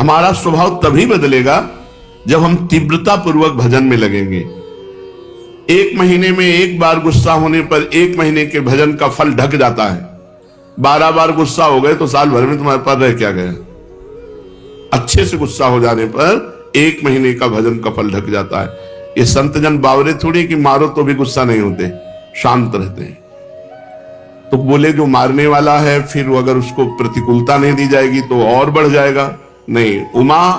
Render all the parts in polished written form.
हमारा स्वभाव तभी बदलेगा जब हम तीव्रता पूर्वक भजन में लगेंगे। एक महीने में एक बार गुस्सा होने पर एक महीने के भजन का फल ढक जाता है। 12 बार गुस्सा हो गए तो साल भर में तुम्हारे पास रह क्या गया। अच्छे से गुस्सा हो जाने पर एक महीने का भजन का फल ढक जाता है। ये संत जन बावरे थोड़ी कि मारो तो भी गुस्सा नहीं होते, शांत रहते हैं। तो बोले जो मारने वाला है फिर अगर उसको प्रतिकूलता नहीं दी जाएगी तो और बढ़ जाएगा। नहीं, उमा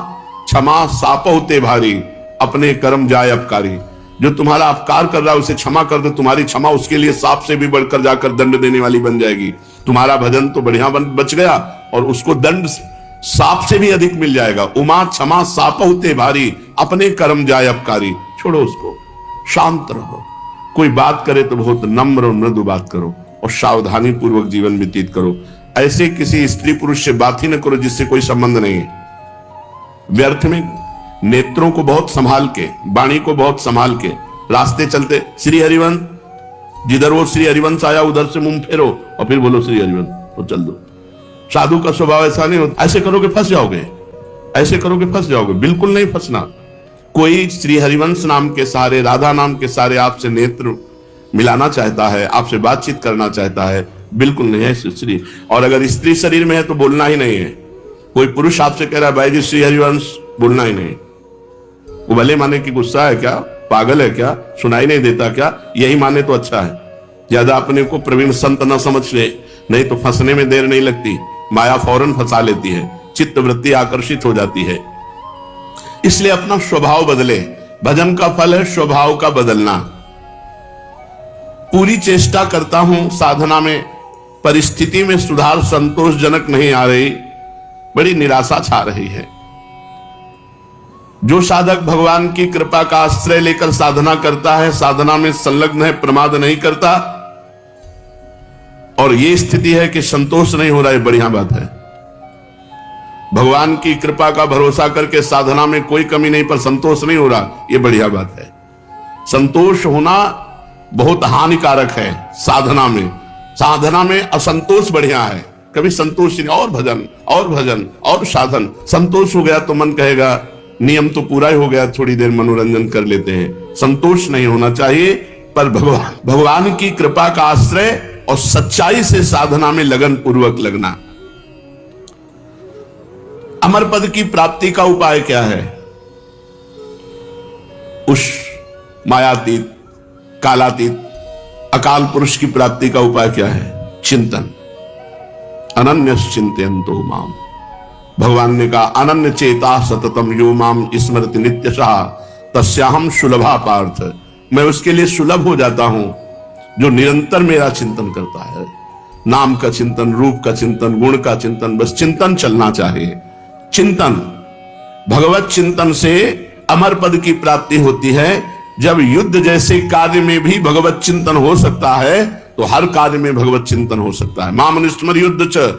क्षमा साप होते भारी, अपने कर्म जाए अपकारी। जो तुम्हारा अपकार कर रहा है उसे क्षमा कर दो, तुम्हारी क्षमा उसके लिए सांप से भी बढ़कर जाकर दंड देने वाली बन जाएगी। तुम्हारा भजन तो बढ़िया बच गया और उसको दंड सांप से भी अधिक मिल जाएगा। उमा क्षमा साप होते भारी, अपने कर्म जाए अपकारी। छोड़ो उसको, शांत रहो। कोई बात करे तो बहुत नम्र और मृदु बात करो और सावधानी पूर्वक जीवन व्यतीत करो। ऐसे किसी स्त्री पुरुष से बात ही न करो जिससे कोई संबंध नहीं है। व्यर्थ में नेत्रों को बहुत संभाल के, वाणी को बहुत संभाल के रास्ते चलते श्री हरिवंश, जिधर वो श्री हरिवंश आया उधर से मुंह फेरो और फिर बोलो श्री हरिवंश तो चल दो। साधु का स्वभाव ऐसा नहीं होता। ऐसे करोगे फंस जाओगे, ऐसे करोगे फंस जाओगे। बिल्कुल नहीं फंसना। कोई श्री हरिवंश नाम के सहारे, राधा नाम के सहारे आपसे नेत्र मिलाना चाहता है, आपसे बातचीत करना चाहता है, बिल्कुल नहीं है स्त्री। और अगर स्त्री शरीर में है तो बोलना ही नहीं है। कोई पुरुष आपसे कह रहा है भाई जी श्री हरिवंश, बोलना ही नहीं। वो भले माने कि गुस्सा है क्या, पागल है क्या, सुनाई नहीं देता क्या, यही माने तो अच्छा है। ज्यादा अपने को प्रवीण संत न समझ ले, नहीं तो फंसने में देर नहीं लगती। माया फौरन फंसा लेती है, चित्त वृत्ति आकर्षित हो जाती है। इसलिए अपना स्वभाव बदले। भजन का फल है स्वभाव का बदलना। पूरी चेष्टा करता हूं साधना में, परिस्थिति में सुधार संतोषजनक नहीं आ रही, बड़ी निराशा छा रही है। जो साधक भगवान की कृपा का आश्रय लेकर साधना करता है, साधना में संलग्न है, प्रमाद नहीं करता, और ये स्थिति है कि संतोष नहीं हो रहा है, बढ़िया बात है। भगवान की कृपा का भरोसा करके साधना में कोई कमी नहीं पर संतोष नहीं हो रहा, ये बढ़िया बात है। संतोष होना बहुत हानिकारक है साधना में। साधना में असंतोष बढ़िया है। कभी संतोष नहीं, और भजन और भजन और साधन। संतोष हो गया तो मन कहेगा नियम तो पूरा ही हो गया, थोड़ी देर मनोरंजन कर लेते हैं। संतोष नहीं होना चाहिए, पर भगवान की कृपा का आश्रय और सच्चाई से साधना में लगन पूर्वक लगना। अमर पद की प्राप्ति का उपाय क्या है? उस मायातीत, कालातीत, अकाल पुरुष की प्राप्ति का उपाय क्या है? चिंतन। अनन्य चिंतयन्तो माम। भगवान ने कहा अनन्य चेता सततम यो माम स्मरति नित्यशः तस्याहम सुलभा पार्थ। मैं उसके लिए सुलभ हो जाता हूं जो निरंतर मेरा चिंतन करता है। नाम का चिंतन, रूप का चिंतन, गुण का चिंतन, बस चिंतन चलना चाहिए। चिंतन, भगवत चिंतन से अमर पद की प्राप्ति होती है। जब युद्ध जैसे कार्य में भी भगवत चिंतन हो सकता है तो हर कार्य में भगवत चिंतन हो सकता है। माम स्मर युद्ध च।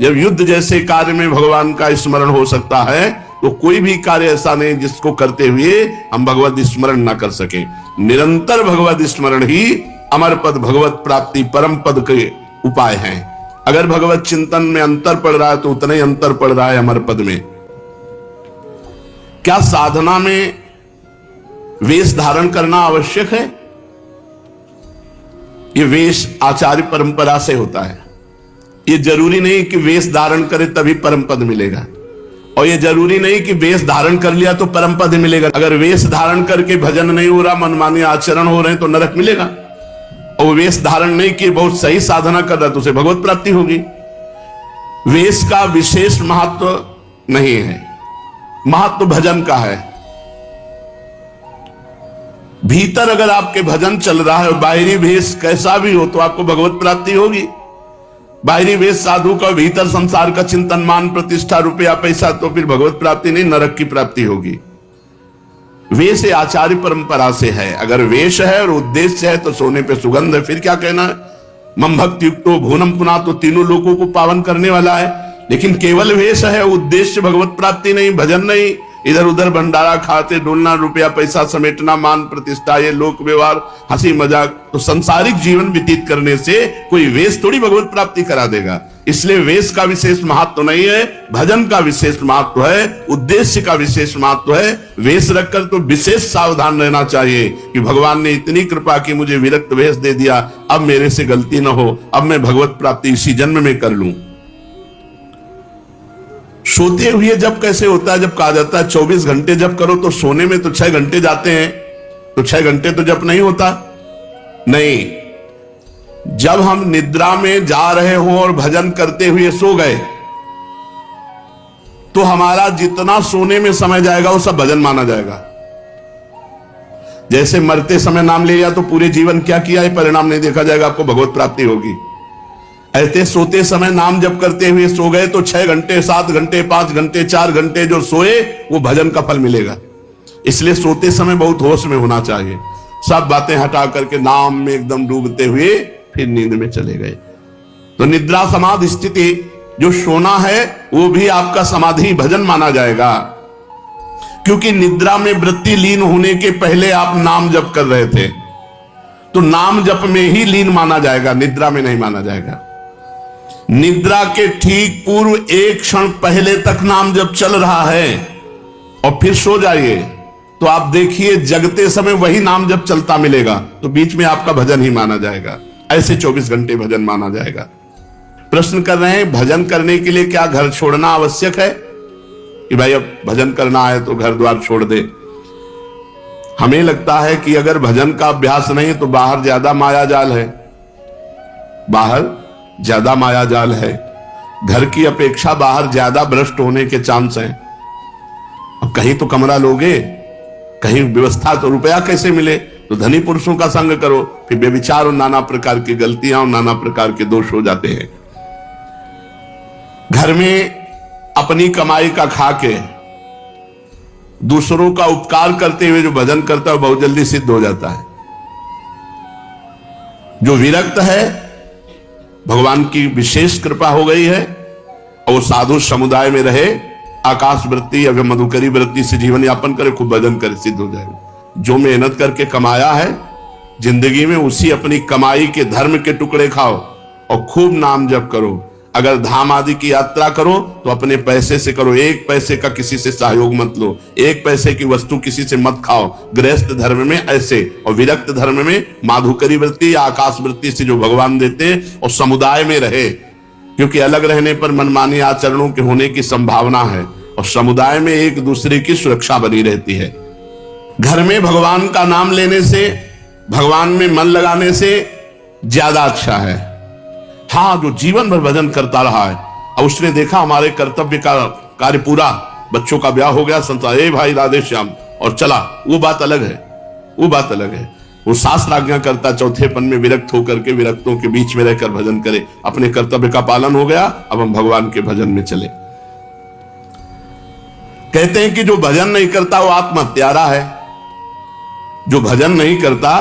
जब युद्ध जैसे कार्य में भगवान का स्मरण हो सकता है तो कोई भी कार्य ऐसा नहीं जिसको करते हुए हम भगवत स्मरण ना कर सके। निरंतर भगवत स्मरण ही अमर पद, भगवत प्राप्ति, परम पद के उपाय हैं। अगर भगवत चिंतन में अंतर पड़ रहा है तो उतना ही अंतर पड़ रहा है अमर पद में। क्या साधना में वेश धारण करना आवश्यक है? ये वेश आचार्य परंपरा से होता है। ये जरूरी नहीं कि वेश धारण करे तभी परम पद मिलेगा, और ये जरूरी नहीं कि वेश धारण कर लिया तो परम पद मिलेगा। अगर वेश धारण करके भजन नहीं हो रहा, मनमानी आचरण हो रहे हैं तो नरक मिलेगा। और वेश धारण नहीं किए, बहुत सही साधना कर रहा तो उसे भगवत प्राप्ति होगी। वेश का विशेष महत्व नहीं है, महत्व भजन का है। भीतर अगर आपके भजन चल रहा है, बाहरी वेश कैसा भी हो तो आपको भगवत प्राप्ति होगी। बाहरी वेश साधु का, भीतर संसार का चिंतन, मान प्रतिष्ठा, रुपया पैसा, तो फिर भगवत प्राप्ति नहीं, नरक की प्राप्ति होगी। वेश आचार्य परंपरा से है। अगर वेश है और उद्देश्य है तो सोने पे सुगंध है, फिर क्या कहना है। मम भक्ति युक्तो भुवनम पुना, तो तीनों लोगों को पावन करने वाला है। लेकिन केवल वेश है, उद्देश्य भगवत प्राप्ति नहीं, भजन नहीं, इधर उधर भंडारा खाते डोलना, रुपया पैसा समेटना, मान प्रतिष्ठा, ये लोक व्यवहार, हंसी मजाक, तो संसारिक जीवन व्यतीत करने से कोई वेश थोड़ी भगवत प्राप्ति करा देगा। इसलिए वेश का विशेष महत्व नहीं है, भजन का विशेष महत्व है, उद्देश्य का विशेष महत्व है। वेश रखकर तो विशेष सावधान रहना चाहिए कि भगवान ने इतनी कृपा की, मुझे विरक्त वेश दे दिया, अब मेरे से गलती न हो, अब मैं भगवत प्राप्ति इसी जन्म में कर लूं। सोते हुए जब कैसे होता है? जब कहा जाता है 24 घंटे जप करो, तो सोने में तो 6 घंटे जाते हैं, तो 6 घंटे तो जप नहीं होता। नहीं, जब हम निद्रा में जा रहे हो और भजन करते हुए सो गए, तो हमारा जितना सोने में समय जाएगा वो सब भजन माना जाएगा। जैसे मरते समय नाम ले लिया तो पूरे जीवन क्या किया है परिणाम नहीं देखा जाएगा, आपको भगवत प्राप्ति होगी। ऐसे सोते समय नाम जप करते हुए सो गए तो 6 घंटे, 7 घंटे, 5 घंटे, 4 घंटे जो सोए वो भजन का फल मिलेगा। इसलिए सोते समय बहुत होश में होना चाहिए, सब बातें हटा करके नाम में एकदम डूबते हुए फिर नींद में चले गए। तो निद्रा समाधि स्थिति, जो सोना है वो भी आपका समाधि भजन माना जाएगा, क्योंकि निद्रा में वृत्ति लीन होने के पहले आप नाम जप कर रहे थे, तो नाम जप में ही लीन माना जाएगा, निद्रा में नहीं माना जाएगा। निद्रा के ठीक पूर्व 1 क्षण पहले तक नाम जप चल रहा है और फिर सो जाइए, तो आप देखिए जगते समय वही नाम जप चलता मिलेगा, तो बीच में आपका भजन ही माना जाएगा। ऐसे 24 घंटे भजन माना जाएगा। प्रश्न कर रहे हैं, भजन करने के लिए क्या घर छोड़ना आवश्यक है कि भाई अब भजन करना है तो घर द्वार छोड़ दे? हमें लगता है कि अगर भजन का अभ्यास नहीं तो बाहर ज्यादा माया जाल है, बाहर ज्यादा माया जाल है, घर की अपेक्षा बाहर ज्यादा भ्रष्ट होने के चांस हैं। अब कहीं तो कमरा लोगे, कहीं व्यवस्था, तो रुपया कैसे मिले? तो धनी पुरुषों का संग करो, फिर व्यभिचार और नाना प्रकार की गलतियां और नाना प्रकार के दोष हो जाते हैं। घर में अपनी कमाई का खा के दूसरों का उपकार करते हुए जो भजन करता है बहुत जल्दी सिद्ध हो जाता है। जो विरक्त है, भगवान की विशेष कृपा हो गई है और वो साधु समुदाय में रहे, आकाश वृत्ति अगर मधुकरी वृत्ति से जीवन यापन करे, खूब भजन करे, सिद्ध हो जाएगा। जो मेहनत करके कमाया है जिंदगी में, उसी अपनी कमाई के धर्म के टुकड़े खाओ और खूब नाम जप करो। अगर धाम आदि की यात्रा करो तो अपने पैसे से करो, 1 पैसे का किसी से सहयोग मत लो, 1 पैसे की वस्तु किसी से मत खाओ। गृहस्थ धर्म में ऐसे, और विरक्त धर्म में माधुकरी वृत्ति या आकाश वृत्ति से जो भगवान देते हैं, और समुदाय में रहे, क्योंकि अलग रहने पर मनमानी आचरणों के होने की संभावना है, और समुदाय में एक दूसरे की सुरक्षा बनी रहती है। घर में भगवान का नाम लेने से, भगवान में मन लगाने से ज्यादा अच्छा है। हाँ, जो जीवन भर भजन करता रहा है और उसने देखा हमारे कर्तव्य का कार्य पूरा, बच्चों का ब्याह हो गया, संसार, ए भाई राधे श्याम, और चला, वो बात अलग है, वो बात अलग है। वो शास्त्र आज्ञा करता चौथेपन में विरक्त होकर के विरक्तों के बीच में रहकर भजन करे, अपने कर्तव्य का पालन हो गया, अब हम भगवान के भजन में चले। कहते हैं कि जो भजन नहीं करता वो आत्महत्यारा है, जो भजन नहीं करता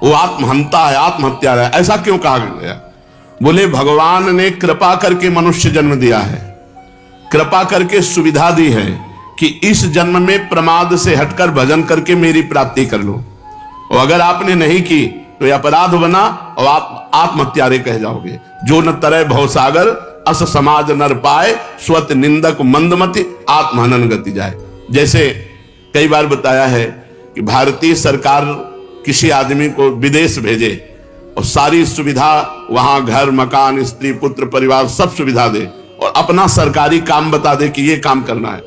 वो आत्महंता है, आत्महत्यारा है। ऐसा क्यों कहा गया? बोले भगवान ने कृपा करके मनुष्य जन्म दिया है, कृपा करके सुविधा दी है कि इस जन्म में प्रमाद से हटकर भजन करके मेरी प्राप्ति कर लो, और अगर आपने नहीं की तो यह अपराध बना और आप आत्महत्यारे कह जाओगे। जो न तरह भवसागर अस समाज नर पाए, स्वत निंदक मंदमति आत्महनन गति जाए। जैसे कई बार बताया है कि भारतीय सरकार किसी आदमी को विदेश भेजे और सारी सुविधा वहां, घर मकान स्त्री पुत्र परिवार सब सुविधा दे, और अपना सरकारी काम बता दे कि ये काम करना है।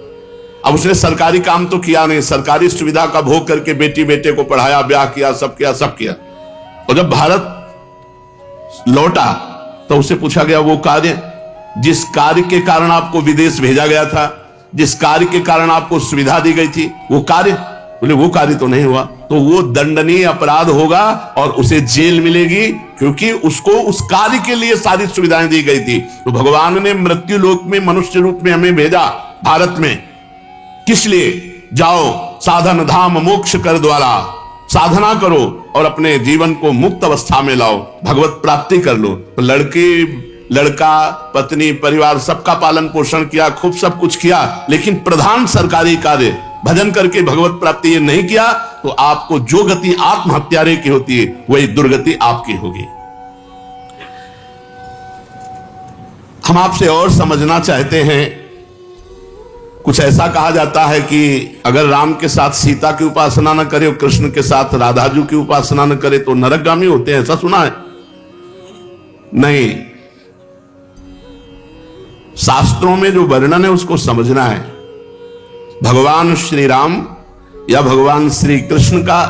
अब उसने सरकारी काम तो किया नहीं, सरकारी सुविधा का भोग करके बेटी बेटे को पढ़ाया, ब्याह किया, सब किया, सब किया, और जब भारत लौटा तो उसे पूछा गया वो कार्य जिस कार्य के कारण आपको विदेश भेजा गया था, जिस कार्य के कारण आपको सुविधा दी गई थी, वो कार्य? बोले वो कार्य तो नहीं हुआ, तो वो दंडनीय अपराध होगा और उसे जेल मिलेगी, क्योंकि उसको उस कार्य के लिए सारी सुविधाएं दी गई थी। तो भगवान ने मृत्यु लोक में मनुष्य रूप में हमें भेजा भारत में, किस लिए? जाओ साधन धाम मोक्ष कर द्वारा, साधना करो और अपने जीवन को मुक्त अवस्था में लाओ, भगवत प्राप्ति कर लो। तो लड़का पत्नी परिवार सबका पालन पोषण किया, खूब सब कुछ किया, लेकिन प्रधान सरकारी कार्य भजन करके भगवत प्राप्ति ये नहीं किया, तो आपको जो गति आत्महत्यारे की होती है वही दुर्गति आपकी होगी। हम आपसे और समझना चाहते हैं। कुछ ऐसा कहा जाता है कि अगर राम के साथ सीता की उपासना न करे और कृष्ण के साथ राधाजू की उपासना न करे तो नरकगामी होते हैं, ऐसा सुना है? नहीं, शास्त्रों में जो वर्णन है उसको समझना है। भगवान श्री राम या भगवान श्री कृष्ण का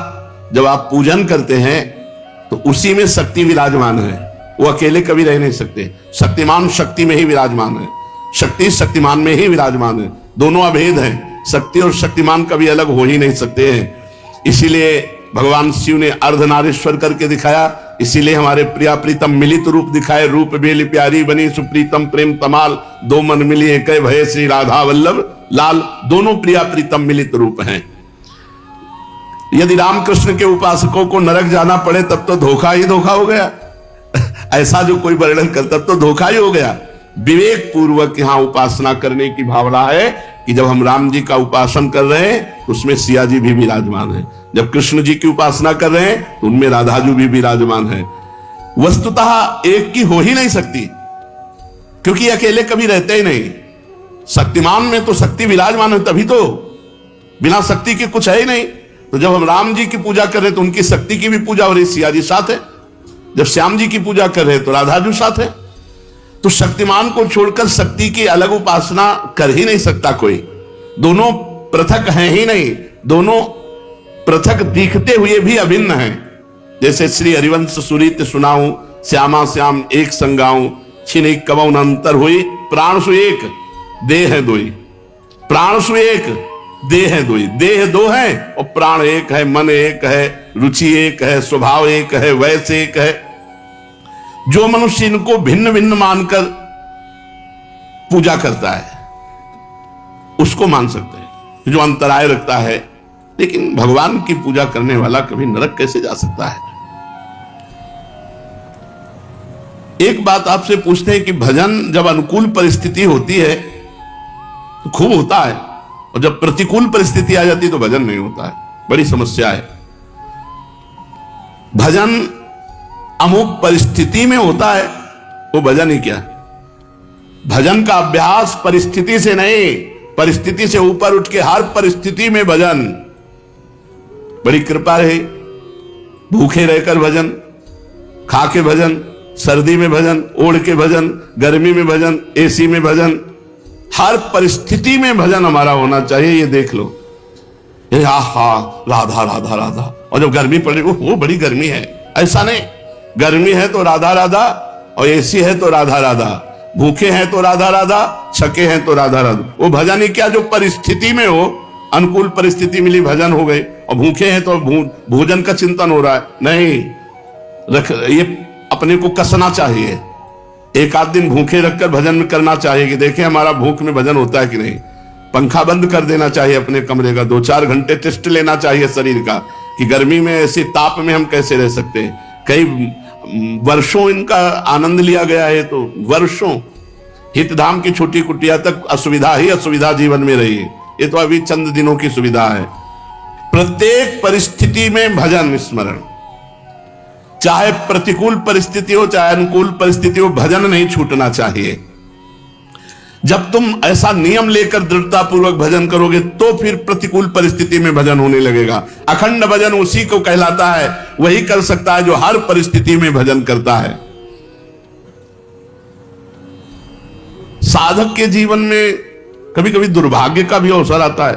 जब आप पूजन करते हैं तो उसी में शक्ति विराजमान है, वो अकेले कभी रह नहीं सकते। शक्तिमान शक्ति में ही विराजमान है, शक्ति शक्तिमान में ही विराजमान है, दोनों अभेद हैं। शक्ति और शक्तिमान कभी अलग हो ही नहीं सकते हैं। इसीलिए भगवान शिव ने अर्धनारीश्वर करके दिखाया, इसीलिए हमारे प्रिया प्रीतम मिलित रूप दिखाए। रूप बेली प्यारी बनी सुप्रीतम प्रेम तमाल, दो मन मिली एक भय श्री राधा वल्लभ लाल। दोनों प्रिया प्रीतम मिलित रूप हैं। यदि रामकृष्ण के उपासकों को नरक जाना पड़े तब तो धोखा ही धोखा हो गया। ऐसा जो कोई वर्णन करता तो धोखा ही हो गया। विवेक पूर्वक यहां उपासना करने की भावना है कि जब हम राम जी का उपासन कर रहे हैं तो उसमें सिया जी भी विराजमान है, जब कृष्ण जी की उपासना कर रहे हैं तो उनमें राधाजू भी विराजमान है। वस्तुतः एक की हो ही नहीं सकती, क्योंकि अकेले कभी रहते ही नहीं। शक्तिमान में तो शक्ति विराजमान है, तभी तो, बिना शक्ति के कुछ है ही नहीं। तो जब हम राम जी की पूजा कर रहे हैं तो उनकी शक्ति की भी पूजा हो रही, सिया जी साथ है। जब श्याम जी की पूजा कर रहे हैं तो राधाजू साथ है। तो शक्तिमान को छोड़कर शक्ति की अलग उपासना कर ही नहीं सकता कोई। दोनों पृथक हैं ही नहीं, दोनों पृथक दिखते हुए भी अभिन्न हैं। जैसे श्री हरिवंश सुरीत सुनाऊं, श्यामा श्याम एक संगाऊं, छिन कबौ न अंतर हुई, प्राण सु एक देह है दोई। प्राण सु एक देह है दोई, देह दो है और प्राण एक है, मन एक है, रुचि एक है, स्वभाव एक है, वैसे एक है। जो मनुष्य इनको भिन्न भिन्न मानकर पूजा करता है उसको मान सकते हैं, जो अंतराय रखता है। लेकिन भगवान की पूजा करने वाला कभी नरक कैसे जा सकता है? एक बात आपसे पूछते हैं कि भजन जब अनुकूल परिस्थिति होती है तो खूब होता है, और जब प्रतिकूल परिस्थिति आ जाती है तो भजन नहीं होता है। बड़ी समस्या है। भजन अमुक परिस्थिति में होता है, वो भजन ही क्या है? भजन का अभ्यास परिस्थिति से नहीं, परिस्थिति से ऊपर उठ के हर परिस्थिति में भजन। बड़ी कृपा रहे, भूखे रहकर भजन, खा के भजन, सर्दी में भजन, ओढ़ के भजन, गर्मी में भजन, एसी में भजन, हर परिस्थिति में भजन हमारा होना चाहिए। ये देख लो, ये आहा राधा राधा राधा, और जब गर्मी पड़े वो बड़ी गर्मी है, ऐसा नहीं। गर्मी है तो राधा राधा, और एसी है तो राधा राधा, भूखे हैं तो राधा राधा, छके हैं तो राधा राधा। वो भजन ही क्या जो परिस्थिति में हो, अनुकूल परिस्थिति मिली भजन हो गई, और भूखे हैं तो भोजन का चिंतन हो रहा है। नहीं, ये अपने को कसना चाहिए। एक आध दिन भूखे रखकर भजन में करना चाहिए कि देखें हमारा भूख में भजन होता है कि नहीं। पंखा बंद कर देना चाहिए अपने कमरे का, 2-4 घंटे टेस्ट लेना चाहिए शरीर का कि गर्मी में ऐसी ताप में हम कैसे रह सकते हैं। कई वर्षों इनका आनंद लिया गया है, तो वर्षों हितधाम की छोटी कुटिया तक असुविधा ही असुविधा जीवन में रही है। ये तो अभी चंद दिनों की सुविधा है। प्रत्येक परिस्थिति में भजन स्मरण, चाहे प्रतिकूल परिस्थिति हो चाहे अनुकूल परिस्थिति हो, भजन नहीं छूटना चाहिए। जब तुम ऐसा नियम लेकर दृढ़ता पूर्वक भजन करोगे तो फिर प्रतिकूल परिस्थिति में भजन होने लगेगा। अखंड भजन उसी को कहलाता है, वही कर सकता है जो हर परिस्थिति में भजन करता है। साधक के जीवन में कभी कभी दुर्भाग्य का भी अवसर आता है।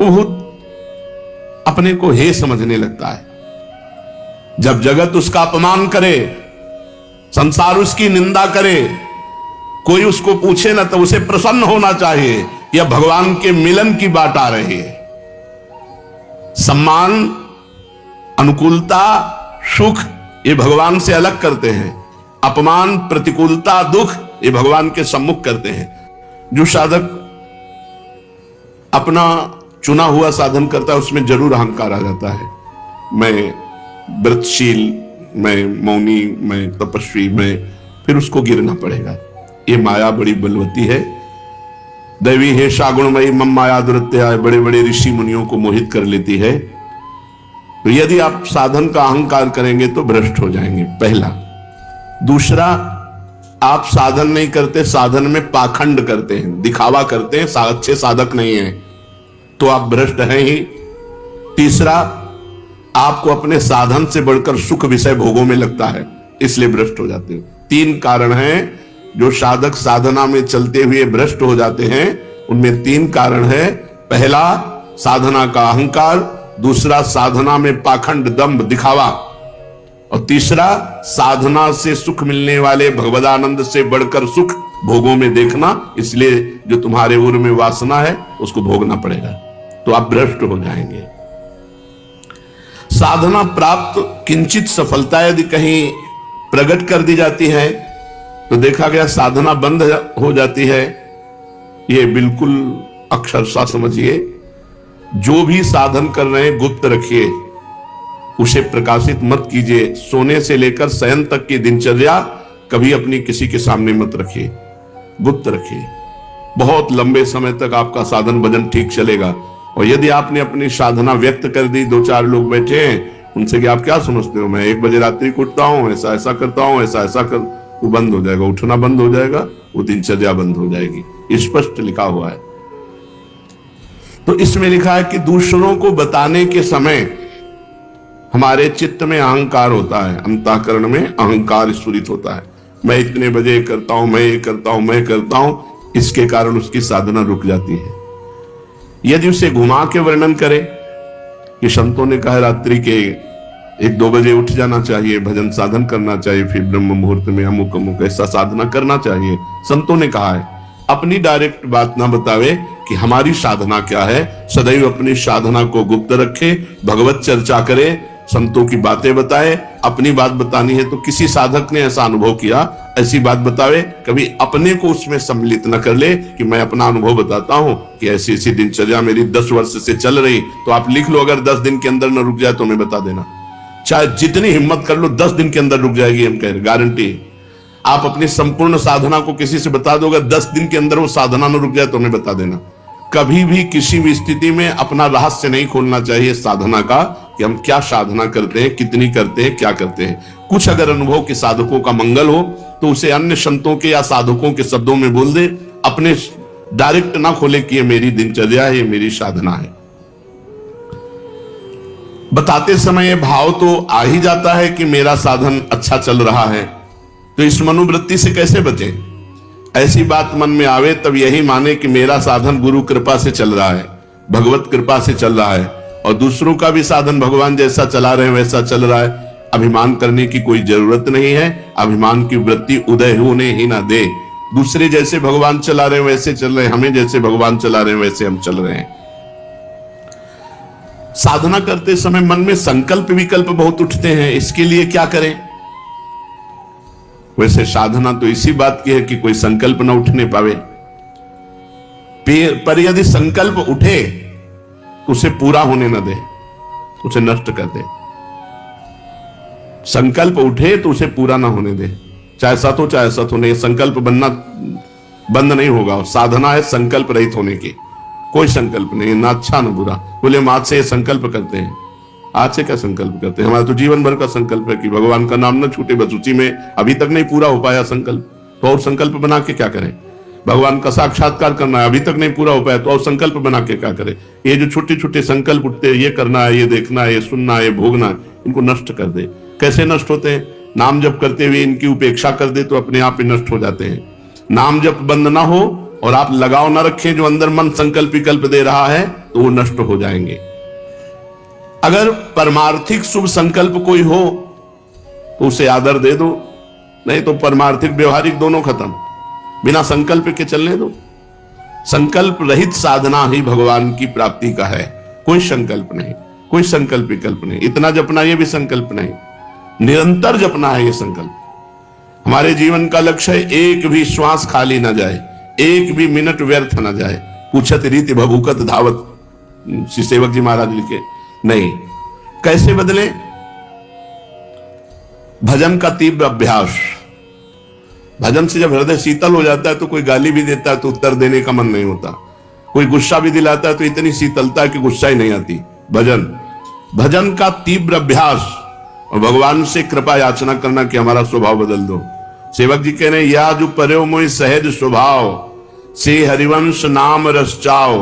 वो अपने को हे समझने लगता है। जब जगत उसका अपमान करे, संसार उसकी निंदा करे, कोई उसको पूछे ना, तो उसे प्रसन्न होना चाहिए कि अब भगवान के मिलन की बात आ रही है। सम्मान, अनुकूलता, सुख ये भगवान से अलग करते हैं। अपमान, प्रतिकूलता, दुख ये भगवान के सम्मुख करते हैं। जो साधक अपना चुना हुआ साधन करता है उसमें जरूर अहंकार आ जाता है। मैं व्रतशील, मैं मौनी, मैं तपस्वी, मैं, फिर उसको गिरना पड़ेगा। ये माया बड़ी बलवती है। दैवी है शागुणमयी मम माया दुरत्या, बड़े बड़े ऋषि मुनियों को मोहित कर लेती है। तो यदि आप साधन का अहंकार करेंगे तो भ्रष्ट हो जाएंगे, पहला। दूसरा, आप साधन नहीं करते, साधन में पाखंड करते हैं, दिखावा करते हैं, अच्छे साधक नहीं हैं, तो आप भ्रष्ट हैं ही। तीसरा, आपको अपने साधन से बढ़कर सुख विषय भोगों में लगता है, इसलिए भ्रष्ट हो जाते हो। 3 कारण हैं जो साधक साधना में चलते हुए भ्रष्ट हो जाते हैं। उनमें 3 कारण है। पहला, साधना का अहंकार। दूसरा, साधना में पाखंड, दंभ, दिखावा। और तीसरा, साधना से सुख मिलने वाले भगवदानंद से बढ़कर सुख भोगों में देखना। इसलिए जो तुम्हारे उर में वासना है उसको भोगना पड़ेगा, तो आप भ्रष्ट हो जाएंगे। साधना प्राप्त किंचित सफलता यदि कहीं प्रकट कर दी जाती है तो देखा गया साधना बंद हो जाती है। ये बिल्कुल अक्षरशः समझिए। जो भी साधन कर रहे हैं गुप्त रखिए, उसे प्रकाशित मत कीजिए। सोने से लेकर शयन तक की दिनचर्या कभी अपनी किसी के सामने मत रखिए, गुप्त रखिए। बहुत लंबे समय तक आपका साधन भजन ठीक चलेगा। और यदि आपने अपनी साधना व्यक्त कर दी, 2-4 लोग बैठे हैं, उनसे कि आप क्या समझते हो, मैं 1 बजे रात्रि को उठता हूं, ऐसा ऐसा करता हूं, ऐसा ऐसा कर, वो बंद हो जाएगा, उठना बंद हो जाएगा, वो दिनचर्या बंद हो जाएगी। स्पष्ट लिखा हुआ है। तो इसमें लिखा है कि दूसरों को बताने के समय हमारे चित्त में अहंकार होता है, अंतःकरण में अहंकार स्फुरित होता है। मैं इतने बजे करता हूं, मैं ये करता हूं, मैं करता हूं, इसके कारण उसकी साधना रुक जाती है। यदि उसे घुमा के वर्णन करें कि संतों ने कहा रात्रि के 1-2 बजे उठ जाना चाहिए, भजन साधन करना चाहिए, फिर ब्रह्म मुहूर्त में अमुक अमुक ऐसा साधना करना चाहिए, संतों ने कहा है। अपनी डायरेक्ट बात ना बतावे कि हमारी साधना क्या है। सदैव अपनी साधना को गुप्त रखे, भगवत चर्चा करे, संतों की बातें बताए। अपनी बात बतानी है तो किसी साधक ने ऐसा अनुभव किया, ऐसी बात बतावे। कभी अपने को उसमें सम्मिलित न कर ले कि मैं अपना अनुभव बताता हूं कि ऐसी ऐसी दिनचर्या मेरी 10 वर्ष से चल रही। तो आप लिख लो, अगर 10 दिन के अंदर न रुक जाए तो मैं बता देना। चाहे जितनी हिम्मत कर लो, 10 दिन के अंदर रुक जाएगी, हम कह रहे, गारंटी। आप अपनी संपूर्ण साधना को किसी से बता दोगे, 10 दिन के अंदर वो साधना न रुक जाए तो मैं बता देना। कभी भी किसी भी स्थिति में अपना रहस्य नहीं खोलना चाहिए साधना का, कि हम क्या साधना करते हैं, कितनी करते हैं, क्या करते हैं। कुछ अगर अनुभव के साधकों का मंगल हो तो उसे अन्य संतों के या साधकों के शब्दों में बोल दे, अपने डायरेक्ट ना खोले कि ये मेरी दिनचर्या है, ये मेरी साधना है। बताते समय भाव तो आ ही जाता है कि मेरा साधन अच्छा चल रहा है, तो इस मनोवृत्ति से कैसे बचे। ऐसी बात मन में आवे तब यही माने कि मेरा साधन गुरु कृपा से चल रहा है, भगवत कृपा से चल रहा है, और दूसरों का भी साधन भगवान जैसा चला रहे हैं वैसा चल रहा है। अभिमान करने की कोई जरूरत नहीं है। अभिमान की वृत्ति उदय होने ही ना दे। दूसरे जैसे भगवान चला रहे हैं वैसे चल रहे हैं, हमें जैसे भगवान चला रहे हैं वैसे हम चल रहे हैं। साधना करते समय मन में संकल्प विकल्प बहुत उठते हैं, इसके लिए क्या करें। वैसे साधना तो इसी बात की है कि कोई संकल्प ना उठने पावे, पर यदि संकल्प उठे तो उसे पूरा होने न दे, उसे नष्ट कर दे। संकल्प उठे तो उसे पूरा ना होने दे, चाहे सत हो चाहे असत हो। नहीं, संकल्प बनना बंद नहीं होगा। साधना है संकल्प रहित होने की, कोई संकल्प नहीं, ना अच्छा ना बुरा। बोले हम आज से ये संकल्प करते हैं। आज से क्या संकल्प करते हैं? हमारा तो जीवन भर का संकल्प है कि भगवान का नाम न छूटे, बस उसी में। अभी तक नहीं पूरा हो पाया संकल्प, तो और संकल्प बना के क्या करें। भगवान का साक्षात्कार करना है, अभी तक नहीं पूरा हो पाया, तो और संकल्प बना के क्या करें। ये जो छोटे छोटे संकल्प उठते हैं, ये करना है, ये देखना है, ये सुनना है, ये भोगना है, इनको नष्ट कर दे। कैसे नष्ट होते हैं? नाम जप करते हुए इनकी उपेक्षा कर दे तो अपने आप ही नष्ट हो जाते हैं। नाम जप बंद ना हो और आप लगाव ना रखें जो अंदर मन संकल्प विकल्प दे रहा है, तो वो नष्ट हो जाएंगे। अगर परमार्थिक शुभ संकल्प कोई हो तो उसे आदर दे दो, नहीं तो परमार्थिक व्यवहारिक दोनों खत्म। बिना संकल्प के चलने दो। संकल्प रहित साधना ही भगवान की प्राप्ति का है। कोई संकल्प नहीं, कोई संकल्प विकल्प नहीं। इतना जपना ये भी संकल्प नहीं, निरंतर जपना है ये संकल्प। हमारे जीवन का लक्ष्य है एक भी श्वास खाली ना जाए, एक भी मिनट व्यर्थ ना जाए। पूछत रीति भभूकत धावत, श्री सेवक जी महाराज लिखे। नहीं, कैसे बदले? भजन का तीव्र अभ्यास। भजन से जब हृदय शीतल हो जाता है तो कोई गाली भी देता है तो उत्तर देने का मन नहीं होता। कोई गुस्सा भी दिलाता है तो इतनी शीतलता है कि गुस्सा ही नहीं आती। भजन का तीव्र अभ्यास और भगवान से कृपा याचना करना कि हमारा स्वभाव बदल दो। सेवक जी कह रहे हैं, या जो पर्यो मोहि सहज स्वभाव से हरिवंश नाम रस चाओ,